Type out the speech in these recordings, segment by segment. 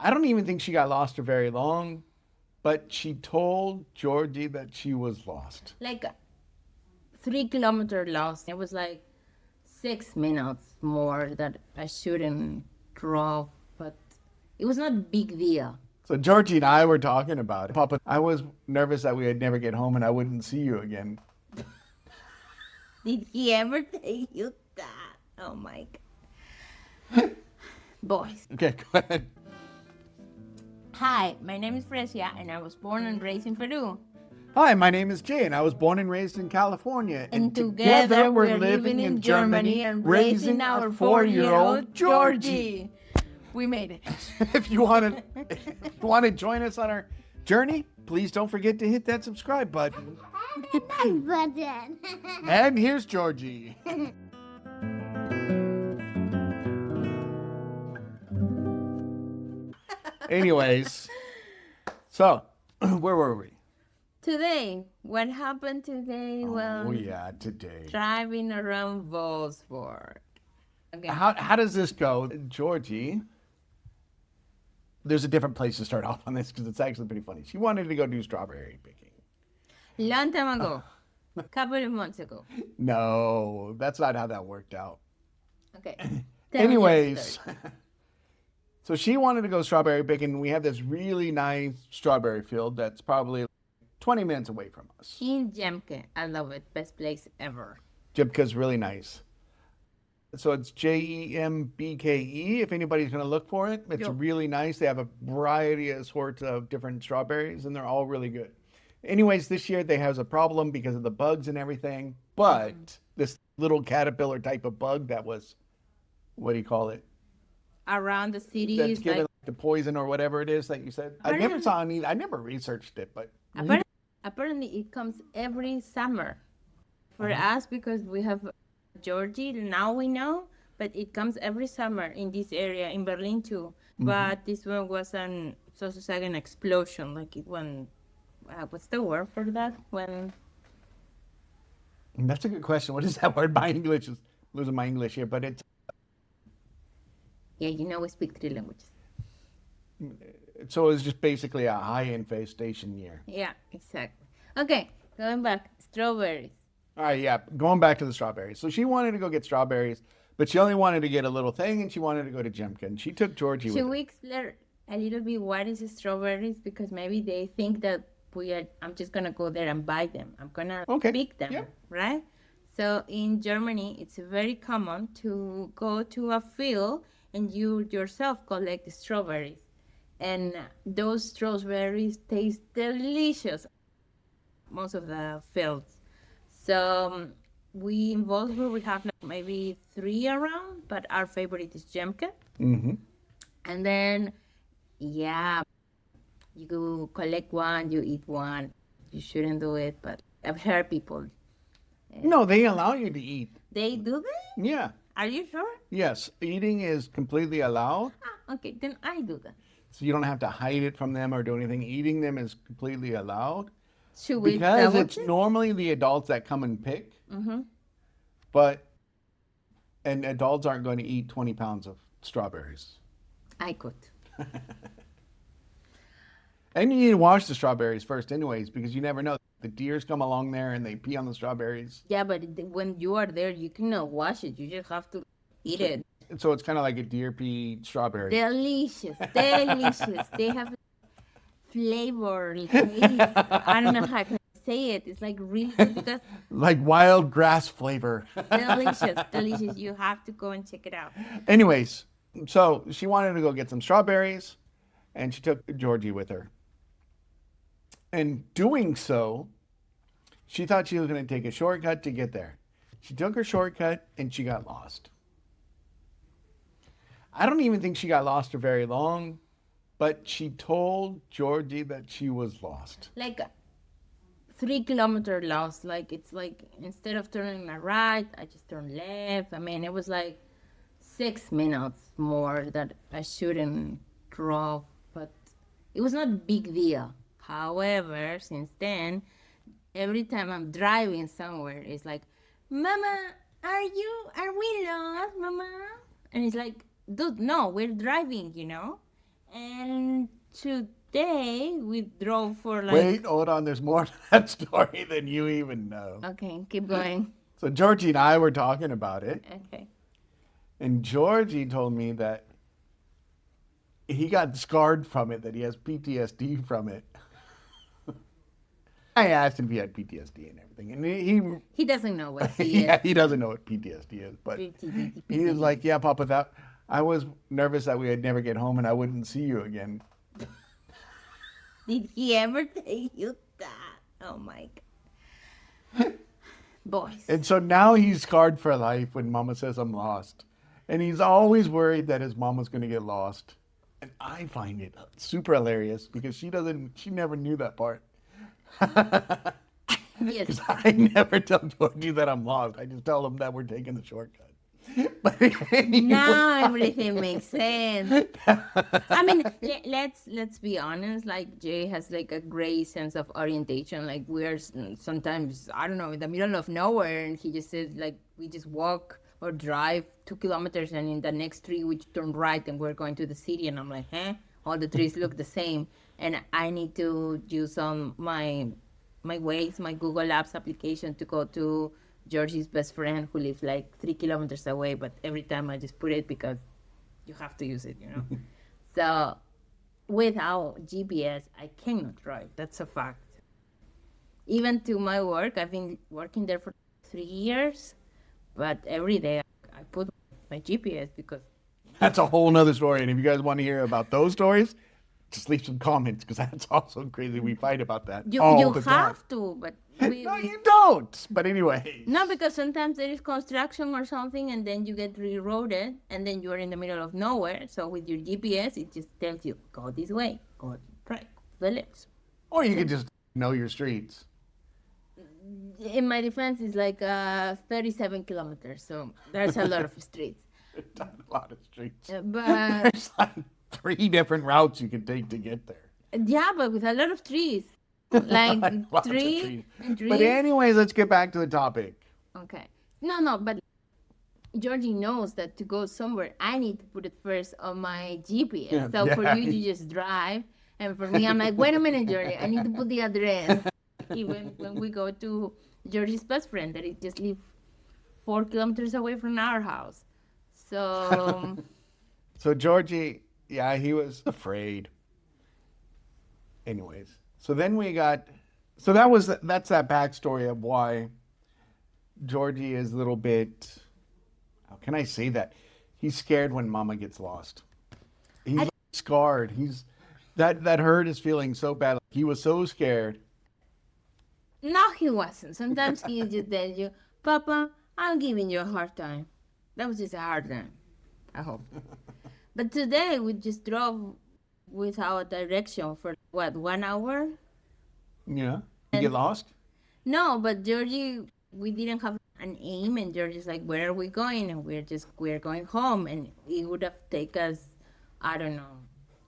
I don't even think she got lost for very long, but she told Georgie that she was lost. Like 3 kilometer lost. It was like 6 minutes more that I shouldn't drove, but it was not a big deal. So Georgie and I were talking about it. Papa, I was nervous that we would never get home and I wouldn't see you again. Did he ever tell you that? Oh my God. Boys. Okay, go ahead. Hi, my name is Fresia and I was born and raised in Peru. Hi, my name is Jay and I was born and raised in California. And together we're living in Germany and raising our 4-year-old Georgie. We made it. If you want to join us on our journey, please don't forget to hit that subscribe button. Button. And here's Georgie. Anyways, so where were we? Today, what happened today? Oh yeah, today. Driving around Wolfsburg. Okay. How does this go, Georgie? There's a different place to start off on this because it's actually pretty funny. She wanted to go do strawberry picking. Long time ago. Couple of months ago. No, that's not how that worked out. Okay. Anyways, so she wanted to go strawberry picking. We have this really nice strawberry field that's probably 20 minutes away from us. In Jemke. I love it. Best place ever. Jemke's really nice. So it's Jembke, if anybody's going to look for it. It's really nice. They have a variety of sorts of different strawberries, and they're all really good. Anyways, this year they have a problem because of the bugs and everything. But this little caterpillar type of bug that was, what do you call it? Around the city. That's given Like, the poison or whatever it is that you said. I never saw any. I never researched it, but apparently it comes every summer. For us, because we have Georgie, now we know, but it comes every summer in this area, in Berlin too. But this one was an explosion, like it went, what's the word for that? When that's a good question. What is that word? My English is losing my English here, but it's yeah, we speak 3 languages. so it's just basically a high infestation year. Yeah, exactly. Okay, going back, strawberries. All right, yeah, going back to the strawberries. So she wanted to go get strawberries, but she only wanted to get a little thing, and she wanted to go to Jemke, and she took Georgie with Should her. we explain a little bit what is strawberries? Because maybe they think that I'm just gonna go there and buy them. I'm gonna pick them, right? So in Germany, it's very common to go to a field and you yourself collect the strawberries, and those strawberries taste delicious. Most of the fields. So we in Wolfsburg, we have maybe 3 around, but our favorite is Jemke. Mm-hmm. And then, yeah, you go collect one, you eat one. You shouldn't do it, but I've heard people. No, they allow you to eat. They do that? Yeah. Are you sure? Yes, eating is completely allowed. Okay, then I do that. So you don't have to hide it from them or do anything. Eating them is completely allowed. Should we Because double it's check? normally the adults that come and pick. Mm-hmm. And adults aren't going to eat 20 pounds of strawberries. I could. And you need to wash the strawberries first anyways, because you never know. The deers come along there and they pee on the strawberries. Yeah, but when you are there, you cannot wash it. You just have to eat it. So it's kind of like a deer pee strawberry. Delicious, delicious. They have flavor, taste. I don't know how to say it. It's like really good because Like wild grass flavor. delicious, delicious. You have to go and check it out. Anyways, so she wanted to go get some strawberries, and she took Georgie with her. And doing so, she thought she was going to take a shortcut to get there. She took her shortcut, and she got lost. I don't even think she got lost for very long, but she told Georgie that she was lost. Like 3 kilometer lost. Like it's like instead of turning right, I just turned left. I mean, it was like 6 minutes more that I shouldn't drove, but it was not a big deal. However, since then, every time I'm driving somewhere, it's like, Mama, are we lost, Mama? And it's like, dude, no, we're driving, And today we drove for like... Wait, hold on. There's more to that story than you even know. Okay, keep going. So Georgie and I were talking about it. Okay. And Georgie told me that he got scarred from it, that he has PTSD from it. I asked him if he had PTSD and everything. And he doesn't know what he yeah, is. he doesn't know what PTSD is. But he was like, yeah, Papa, I was nervous that we would never get home and I wouldn't see you again. Did he ever tell you that? Oh my God. Boys. And so now he's scarred for life when Mama says I'm lost. And he's always worried that his mama's going to get lost. And I find it super hilarious because she never knew that part. Yes. Because I never tell Georgie that I'm lost. I just tell him that we're taking the shortcut. But anyway. Now everything makes sense. I mean, let's be honest. Like Jay has like a great sense of orientation. Like we're sometimes, I don't know, in the middle of nowhere, and he just says like we just walk or drive 2 kilometers, and in the next 3 we turn right, and we're going to the city. And I'm like, all the trees look the same, and I need to use my Waze, my Google Apps application to go to Georgie's best friend who lives like 3 kilometers away, but every time I just put it because you have to use it, you know. So without GPS, I cannot drive. That's a fact. Even to my work, I've been working there for 3 years, but every day I put my GPS because... That's a whole nother story. And if you guys want to hear about those stories, just leave some comments because that's also crazy. We fight about that You all the time. have to, but... No, you don't. But anyway. No, because sometimes there is construction or something, and then you get rerouted, and then you're in the middle of nowhere. So with your GPS, it just tells you, go this way, go right, the left. Or you could just know your streets. In my defense, it's like 37 kilometers, so there's a lot of streets. There's not a lot of streets. But There's like 3 different routes you can take to get there. yeah, but with a lot of trees. Like Lots of trees trees. and trees. But anyways, let's get back to the topic. Okay. No, but Georgie knows that to go somewhere, I need to put it first on my GPS. Yeah, So for yeah. you to just drive, and for me, I'm like, wait a minute, Georgie, I need to put the address. Even when we go to Georgie's best friend, that it just lives 4 kilometers away from our house. So So Georgie, yeah, he was afraid. Anyways, so then that's that backstory of why Georgie is a little bit, how can I say that? He's scared when Mama gets lost. He's scarred. That hurt his feelings so bad. He was so scared. no, he wasn't. Sometimes he just tells you, Papa, I'm giving you a hard time. That was just a hard time, I hope. But today we just drove without direction for 1 hour? Yeah. You get lost? No, but Georgie, we didn't have an aim, and Georgie's like, where are we going? And we're going home, and it would have taken us, I don't know,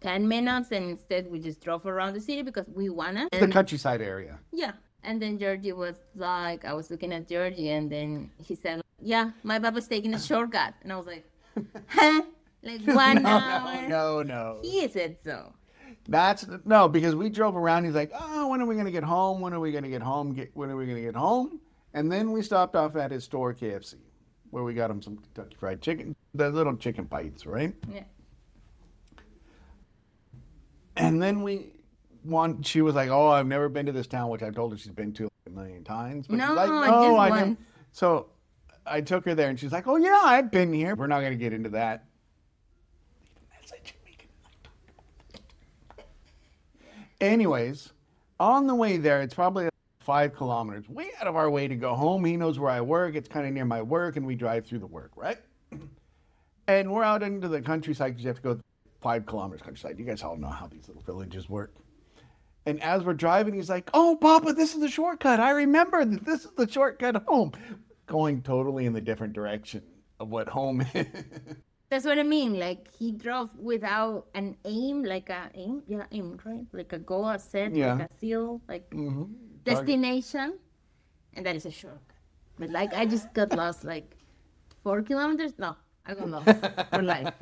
10 minutes, and instead we just drove around the city because we wanna. The countryside area. Yeah. And then Georgie was like, I was looking at Georgie, and then he said, yeah, my papa's taking a shortcut. And I was like, huh? Like 1 hour? No. He said so. No, because we drove around. He's like, oh, when are we going to get home? When are we going to get home? When are we going to get home? And then we stopped off at his store, KFC, where we got him some Kentucky Fried Chicken, the little chicken bites, right? Yeah. And then she was like, oh, I've never been to this town, which I told her she's been to like a million times. But No, she's like, just I once. never. So I took her there, and she's like, oh, yeah, I've been here. We're not going to get into that. Anyways, on the way there, it's probably 5 kilometers, way out of our way to go home. He knows where I work. It's kind of near my work, and we drive through the work, right? And we're out into the countryside because you have to go 5 kilometers countryside. You guys all know how these little villages work. And as we're driving, he's like, oh, Papa, this is the shortcut. I remember that this is the shortcut home. Going totally in the different direction of what home is. That's what I mean. Like, he drove without an aim, like a aim. Yeah, aim, right? Like a goal, a set, Yeah. like a seal, like Mm-hmm. destination. And that is a shortcut. But like, I just got lost like 4 kilometers. No, I got lost for life.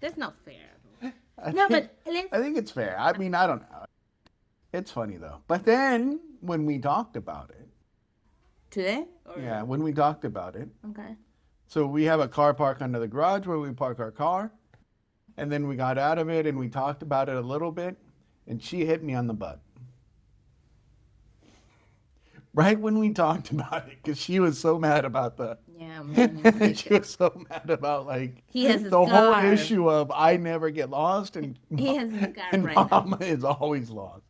That's not fair. I No, think, but let's... I think it's fair. I mean, I don't know. It's funny though. But then when we talked about it, Today? Or... yeah, when we talked about it, Okay. so we have a car park under the garage where we park our car, and then we got out of it and we talked about it a little bit, and she hit me on the butt. Right when we talked about it, because she was so mad about the. Yeah, man. She was so mad about like He has a the whole scar. issue of I never get lost and He has a scar and right now. Mama is always lost.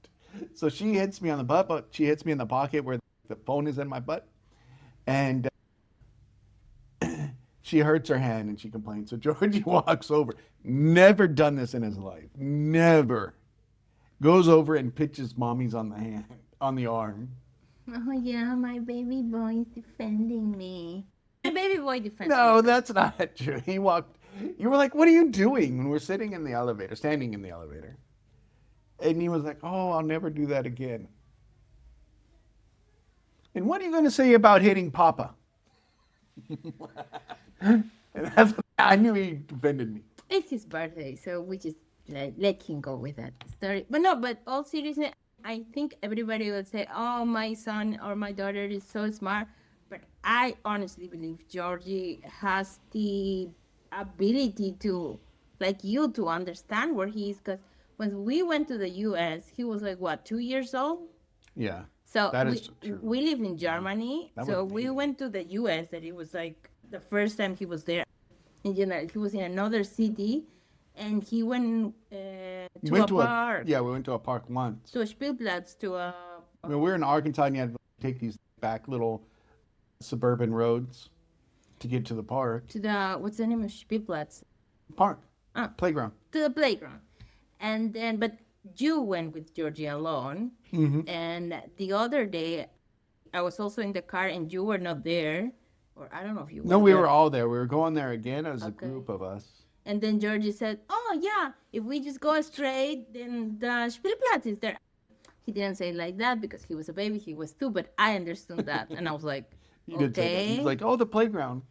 So she hits me on the butt, but she hits me in the pocket where the phone is in my butt, and she hurts her hand and she complains. So Georgie walks over, never done this in his life, never, goes over and pitches mommy's on the hand, on the arm. Oh, yeah, my baby boy is defending me. My baby boy defends No, me. that's not true. He walked. You were like, "What are you doing?" When we're sitting in the elevator, standing in the elevator, and he was like, "Oh, I'll never do that again." And what are you going to say about hitting Papa? And that's, I knew he defended me. It's his birthday, so we just let him go with that story. But no, but all seriousness, I think everybody will say, oh, my son or my daughter is so smart. But I honestly believe Georgie has the ability to, like you, to understand where he is. Because when we went to the U.S., he was like, what, 2 years old? Yeah. So That is true. we live in Germany. That So was we amazing. went to the U.S. that it was like the first time he was there. In general, he was in another city, and he went to We went a park, yeah, we went to a park once. to a Spielplatz, to a I mean, we were in Arkansas, and you had to take these back little suburban roads to get to the park. to the what's the name of Spielplatz? Park. Ah. Playground. To the playground, and then but you went with Georgie alone, Mm-hmm. and the other day, I was also in the car, and you were not there, or I don't know if you. No, were we there. were all there. We were going there again as a Okay. group of us. And then Georgie said, "Oh yeah, if we just go straight, then the Spielplatz is there." He didn't say it like that because he was a baby. He was 2, but I understood that, and I was like, You did say that. "Okay." He's like, "Oh, the playground.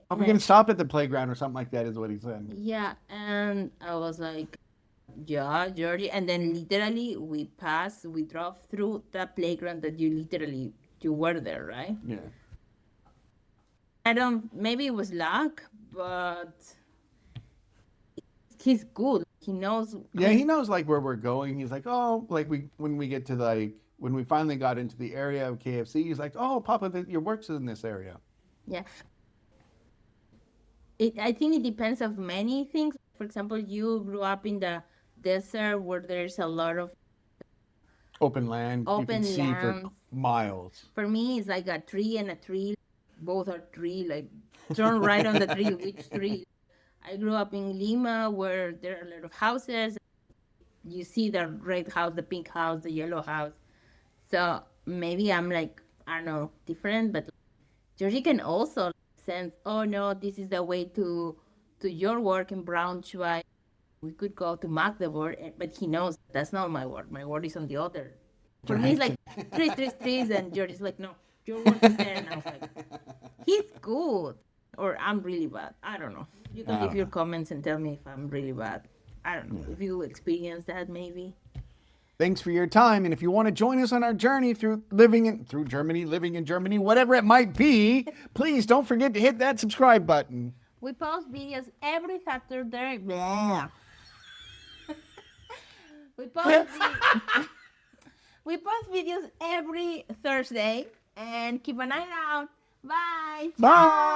Are we and- gonna stop at the playground or something like that?" Is what he said. Yeah, and I was like, "Yeah, Georgie." And then literally we drove through the playground that you were there, right? Yeah. Maybe it was luck, but he's good. He knows. Yeah, he knows like where we're going. He's like, "Oh, like when we get to when we finally got into the area of KFC, he's like, "Oh, Papa, your work's in this area." Yeah. I think it depends of many things. For example, you grew up in the desert where there's a lot of. Open land. You Open can see for lands. miles. For me, it's like a tree and a tree. Both are tree. Like turn right on the tree. Which tree? I grew up in Lima where there are a lot of houses. You see the red house, the pink house, the yellow house. So maybe I'm like, I don't know, different. But Georgie can also sense, oh no, this is the way to your work in Braunschweig. We could go to Magdeburg, but he knows that's not my work. My work is on the other. For me, it's like trees, and Georgie's like, no, your work is there. And I was like, he's good, or I'm really bad. I don't know. You can leave your comments and tell me if I'm really bad. I don't know. If you experience that, maybe. Thanks for your time, and if you want to join us on our journey through living in Germany, whatever it might be, please don't forget to hit that subscribe button. We post videos every Saturday. Blah. We post videos every Thursday, and keep an eye out. Bye. Bye.